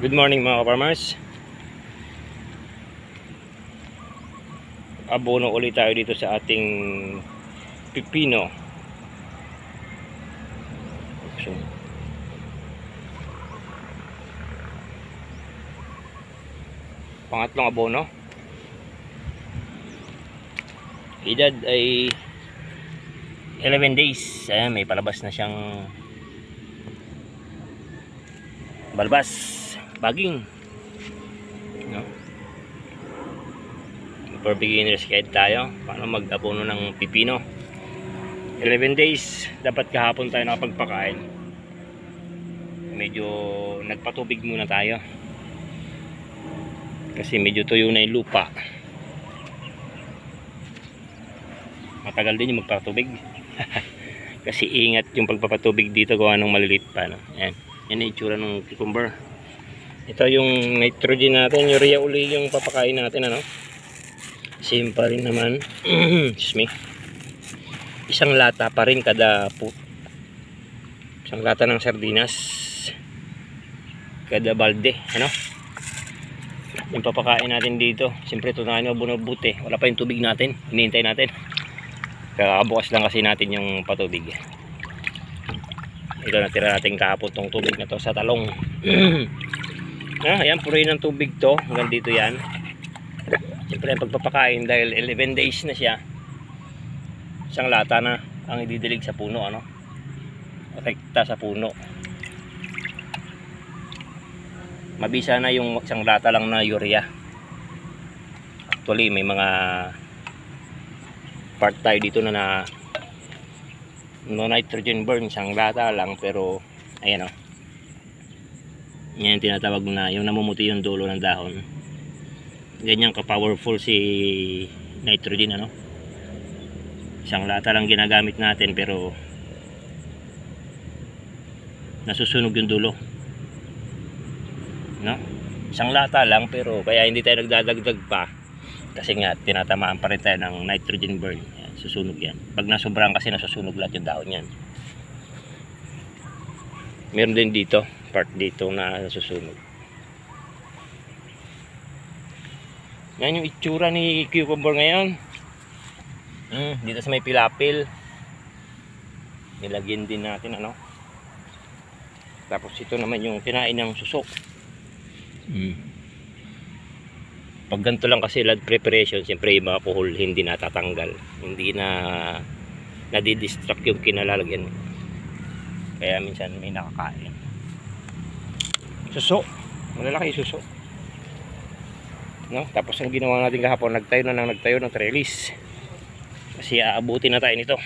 Good morning mga farmers. Abono ulit tayo dito sa ating pipino. So, pangatlong abono. Edad ay 11 days. May palabas na siyang balbas, baging, no? For beginners guide tayo paano mag-abono ng pipino. 11 days, dapat kahapon tayo nakapagpakain. Medyo nagpatubig muna tayo kasi medyo tuyo na yung lupa. Matagal din yung magpatubig kasi ingat yung pagpapatubig dito kung anong malilit pa, no? Yan yung itsura ng cucumber. Ito yung nitrogen natin, urea uli yung papakain natin, ano? Same pa rin naman. Excuse me. Isang lata pa rin kada isang lata ng sardinas kada balde, ano? Yung papakain natin dito. Siyempre ito na mabuti. Wala pa yung tubig natin. Hinihintay natin. Kakabukas lang kasi natin yung patubig. Ito natira natin kahapon tong tubig na to sa talong. Ayan, puro ng tubig to. Hanggang dito yan. Siyempre ang pagpapakain dahil 11 days na siya. Isang lata na ang ididilig sa puno, ano? Rekta sa puno. Mabisa na yung isang lata lang na urea. Actually may mga part tayo dito na no nitrogen burn, isang lata lang, pero ayan, oh. Yan tinatawag na yung namumuti yung dulo ng dahon. Ganyan ka powerful si nitrogen, ano? Isang lata lang ginagamit natin pero nasusunog yung dulo, no? Isang lata lang pero kaya hindi tayo nagdadagdag pa kasi nga tinatamaan pa rin tayo ng nitrogen burn. Yan, susunog yan. Pag nasobrahan kasi nasusunog lahat yung dahon yan. Meron din dito, part dito na nasusunog. Yan yung itsura ni cucumber ngayon. Dito sa may pilapil nilagyan din natin, ano? Tapos ito naman yung kinain ng susok. Pag ganito lang kasi land preparation, siyempre yung mga puhol hindi natatanggal, hindi na nadidistract yung kinalalagyan, kaya minsan may nakakain. Suso, malalaki yung suso, no? Tapos ang ginawa natin kahapon, nagtayo ng trellis kasi aabutin na tayo nito.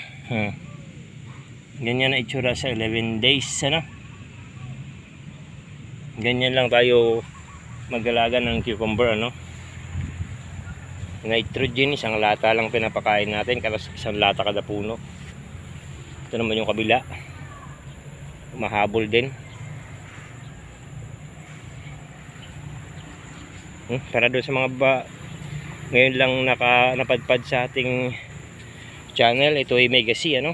Ganyan na itsura sa 11 days, ano? Ganyan lang tayo mag-alaga ng cucumber, ano? Nitrogen, isang lata lang pinapakain natin, kalas isang lata kada puno. Ito naman yung kabila, mahabol din. Para doon sa mga ngayon lang napadpad sa ating channel, ito ay Mega C, ano?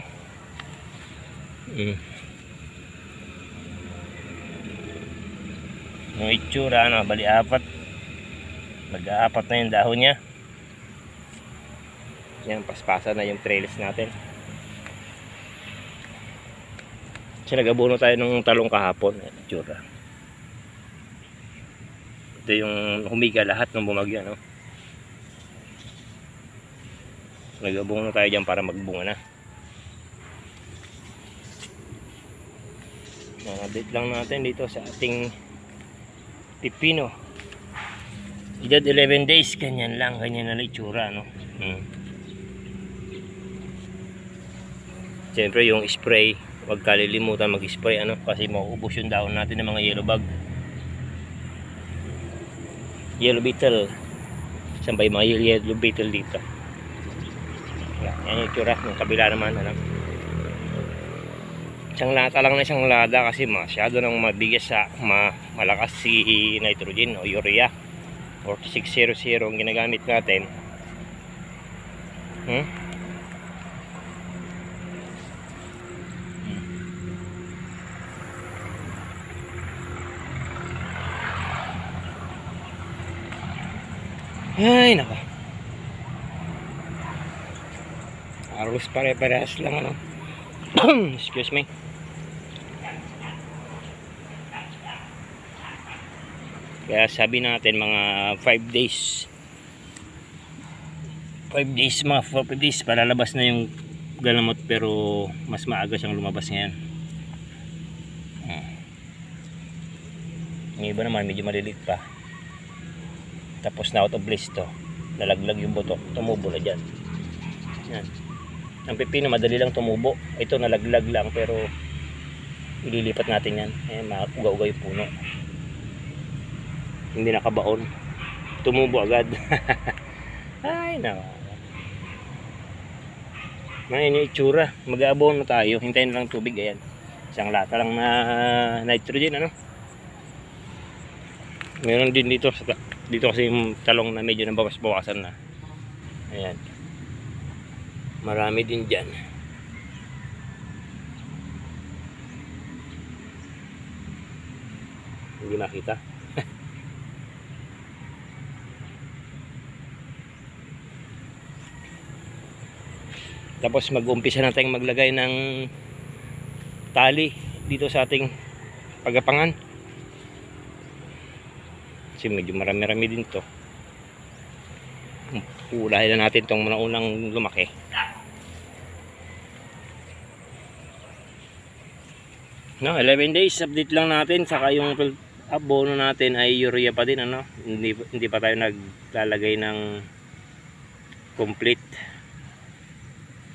Yung itsura, ano? Bali apat, mag-aapat na yung dahon nya. Yan, paspasa na yung trellis natin. Kasi nag-abono tayo ng talong kahapon. Itsura. Ito yung humiga lahat ng bumagyo, no? Nag-abono tayo dyan para magbunga na. Update lang natin dito sa ating pipino. Edad 11 days, ganyan lang, ganyan na itsura, no? Siyempre yung spray, huwag kalilimutan mag-spray, ano? Kasi mauubos yung dahon natin ng mga yellow bug, yellow beetle. Saan ba yung mga yellow beetle dito? Yan yung itsura ng kabila naman, ano? Isang lata lang na isang lada kasi masyado nang mabigas sa malakas si nitrogen o urea 4600 ang ginagamit natin. Ay nako, halos pare-parehas lang ano. Excuse me. Kaya sabi natin mga 5 days. 5 days, mga 4 days palalabas na yung galamot, pero mas maaga siyang lumabas ngayon. Yung iba naman medyo maliliit pa. Tapos na out of place to. Nalaglag yung buto. Tumubo na dyan. Yan. Ang pipino madali lang tumubo. Ito nalaglag lang, pero ililipat natin yan. Ayan, mauga-uga yung puno. Hindi nakabaon. Tumubo agad. Ay nako. Ngayon yung itsura. Mag-aabono tayo. Hintayin lang tubig. Ayan. Isang lata lang na nitrogen ano. Meron din dito. Dito kasi yung talong na medyo nabawas-bawasan na. Ayan. Marami din dyan. Hindi makita. Tapos mag-umpisa na tayong maglagay ng tali dito sa ating pagapangan. Kasi medyo marami-rami din to. Ulahin na natin itong unang lumaki. No, 11 days update lang natin. Saka yung abono natin ay urea pa din ano. Hindi pa tayo naglalagay ng complete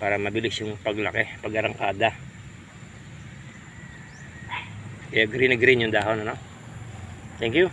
para mabilis yung paglaki, pag-arangkada. Kaya green na green yung dahon ano. Thank you.